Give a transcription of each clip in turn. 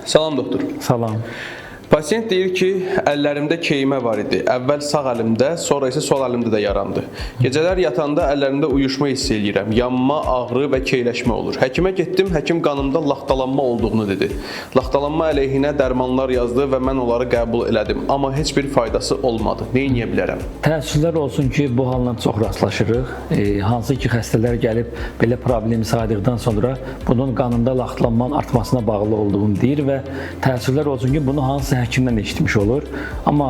Salam doktor. Salam. Pasiyent deyir ki, əllərimdə keymə var idi. Əvvəl sağ əlimdə, sonra isə sol əlimdə də yarandı. Gecələr yatanda əllərimdə uyuşma hiss eləyirəm. Yanma, ağrı və keyləşmə olur. Həkimə getdim, həkim qanımda laxtalanma olduğunu dedi. Laxtalanma əleyhinə dərmanlar yazdı və mən onları qəbul elədim. Amma heç bir faydası olmadı. Nə edə bilərəm? Təəssüflər olsun ki, bu haldan çox rastlaşırıq. Hansı ki, xəstələr gəlib belə problemi saydıqdan sonra bunun qanında laxtalanmanın artmasına bağlı olduğunu deyir və təəssüflər olsun ki, bunu hansı həkimdən eşitmiş olur. Amma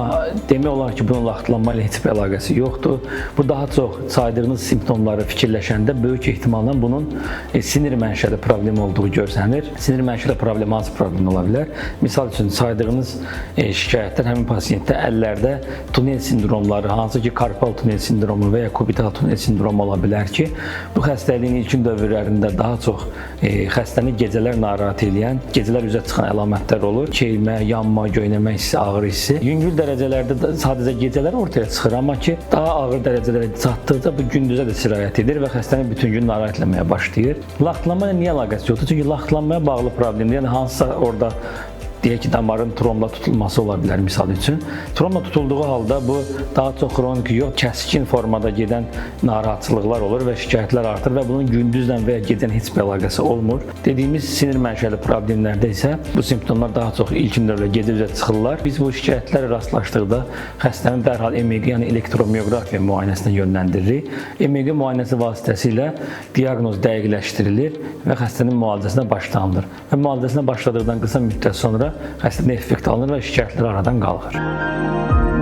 demək olar ki, bunun laxtalanma ilə heç bir əlaqəsi yoxdur. Bu daha çox saydığınız simptomları fikirləşəndə böyük ehtimalla bunun sinir mənşəli problem olduğu görsənir. Sinir mənşəli problem hansı problem ola bilər? Misal üçün saydığınız şikayətlər həmin pasiyentdə əllərdə tunel sindromları, hansı ki, karpal tunel sindromu və ya kubital tunel sindromu ola bilər ki, bu xəstəliyin ilkin dövrlərində daha çox xəstəni gecələr narahat edən, gecələr üzə çıxan əlamətlər olur. Keymə, yanma, göynəmə hissi, ağrı hissi. Yüngül dərəcələrdə sadəcə gecələr ortaya çıxır, amma ki, daha ağır dərəcələrə çatdıqca bu gündüzə də sirayət edir və xəstəni bütün gün narahat etməyə başlayır. Laxtalanma ilə niyə əlaqəsi yoxdur? Çünki laxtalanmaya bağlı problemdir. Yəni hansısa orada deyək ki, damarın tromla tutulması ola bilər misal üçün. Tromla tutulduğu halda bu daha çox xronik yox, kəskin formada gedən narahatçılıqlar olur və şikayətlər artır və bunun gündüzlə və ya gecənin heç bir əlaqəsi olmur. Dediyimiz sinir mənşəli problemlərdə isə bu simptomlar daha çox ilkin dövrdə gecə üzə çıxırlar. Biz bu şikayətlərlə rastlaşdıqda xəstəni dərhal EMG, yəni elektromioqrafiya müayinəsinə yönləndiririk. EMG müayinəsi vasitəsilə diaqnoz dəqiqləşdirilir və xəstənin müalicəsinə başlanılır. Və müalicəsinə başladıqdan qısa müddət sonra xəstədən effekt alınır və şikayətlər aradan qalxır.